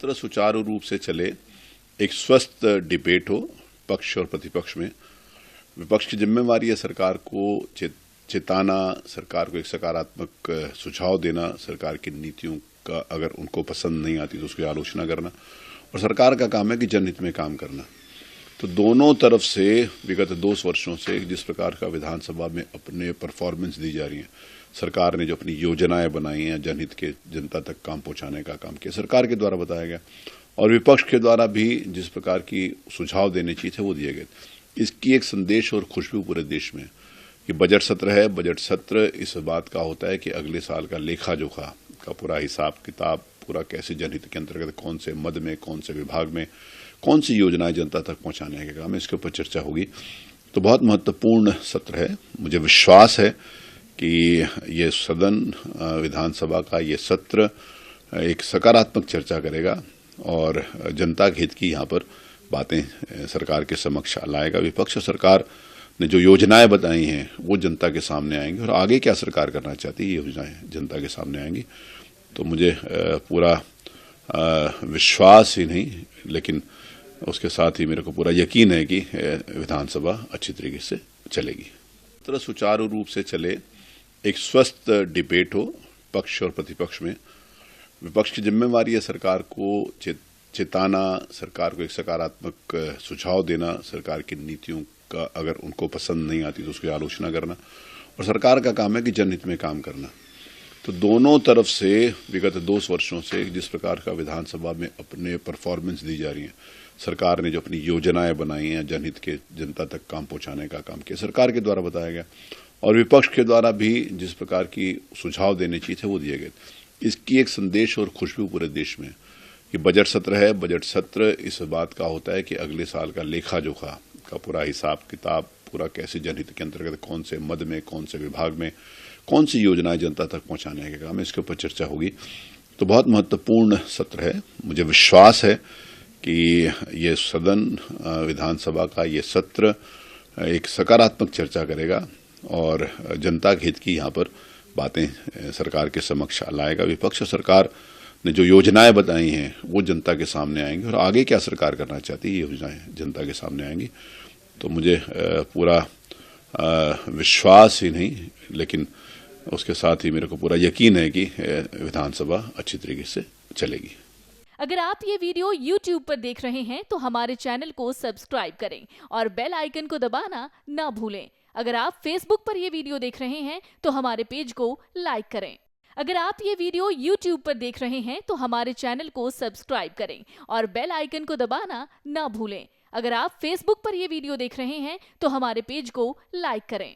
तरह सुचारू रूप से चले, एक स्वस्थ डिबेट हो पक्ष और प्रतिपक्ष में। विपक्ष की जिम्मेवारी है सरकार को चेताना, सरकार को एक सकारात्मक सुझाव देना, सरकार की नीतियों का अगर उनको पसंद नहीं आती तो उसकी आलोचना करना, और सरकार का काम है कि जनहित में काम करना। तो दोनों तरफ से विगत 2 वर्षों से जिस प्रकार का विधानसभा में अपने परफॉर्मेंस दी जा रही है, सरकार ने जो अपनी योजनाएं बनाई हैं जनहित के जनता तक काम पहुंचाने का काम किया, सरकार के द्वारा बताया गया, और विपक्ष के द्वारा भी जिस प्रकार की सुझाव देने चाहिए थे वो दिए गए। इसकी एक संदेश और खुशबू पूरे देश में कि बजट सत्र है। बजट सत्र इस बात का होता है कि अगले साल का लेखा जोखा का पूरा हिसाब किताब पूरा कैसे जनहित के अंतर्गत कौन से मद में, कौन से विभाग में, कौन सी योजनाएं जनता तक पहुंचाने का काम है, इसके ऊपर चर्चा होगी। तो बहुत महत्वपूर्ण सत्र है। मुझे विश्वास है कि ये सदन, विधानसभा का ये सत्र एक सकारात्मक चर्चा करेगा और जनता के हित की यहाँ पर बातें सरकार के समक्ष लाएगा। विपक्ष और सरकार ने जो योजनाएं बताई हैं वो जनता के सामने आएंगी, और आगे क्या सरकार करना चाहती है ये योजनाएं जनता के सामने आएंगी। तो मुझे पूरा विश्वास ही नहीं, लेकिन उसके साथ ही मेरे को पूरा यकीन है कि विधानसभा अच्छी तरीके से चलेगी। तरह सुचारू रूप से चले, एक स्वस्थ डिबेट हो पक्ष और प्रतिपक्ष में। विपक्ष की जिम्मेवारी है सरकार को चेताना, सरकार को एक सकारात्मक सुझाव देना, सरकार की नीतियों का अगर उनको पसंद नहीं आती तो उसकी आलोचना करना, और सरकार का काम है कि जनहित में काम करना। तो दोनों तरफ से विगत 2 वर्षों से जिस प्रकार का विधानसभा में अपने परफॉर्मेंस दी जा रही है, सरकार ने जो अपनी योजनाएं बनाई हैं जनहित के जनता तक काम पहुंचाने का काम किया, सरकार के द्वारा बताया गया, और विपक्ष के द्वारा भी जिस प्रकार की सुझाव देने चाहिए थे वो दिए गए। इसकी एक संदेश और खुशबू पूरे देश में कि बजट सत्र है। बजट सत्र इस बात का होता है कि अगले साल का लेखा जोखा का पूरा हिसाब किताब पूरा कैसे जनहित के अंतर्गत कौन से मद में, कौन से विभाग में, कौन सी योजनाएं जनता तक पहुंचाने का काम है, इसके ऊपर चर्चा होगी। तो बहुत महत्वपूर्ण सत्र है। मुझे विश्वास है कि ये सदन, विधानसभा का ये सत्र एक सकारात्मक चर्चा करेगा और जनता के हित की यहाँ पर बातें सरकार के समक्ष लाएगा। विपक्ष और सरकार ने जो योजनाएं बताई हैं वो जनता के सामने आएंगी, और आगे क्या सरकार करना चाहती है ये योजनाएं जनता के सामने आएंगी। तो मुझे पूरा विश्वास ही नहीं, लेकिन उसके साथ ही मेरे को पूरा यकीन है कि विधानसभा अच्छी तरीके से चलेगी। अगर आप ये वीडियो YouTube पर देख रहे हैं तो हमारे चैनल को सब्सक्राइब करें और बेल आइकन को दबाना ना भूलें। अगर आप Facebook पर ये वीडियो देख रहे हैं तो हमारे पेज को लाइक करें। अगर आप ये वीडियो YouTube पर देख रहे हैं तो हमारे चैनल को सब्सक्राइब करें और बेल आइकन को दबाना ना भूलें। अगर आप Facebook पर ये वीडियो देख रहे हैं तो हमारे पेज को लाइक करें।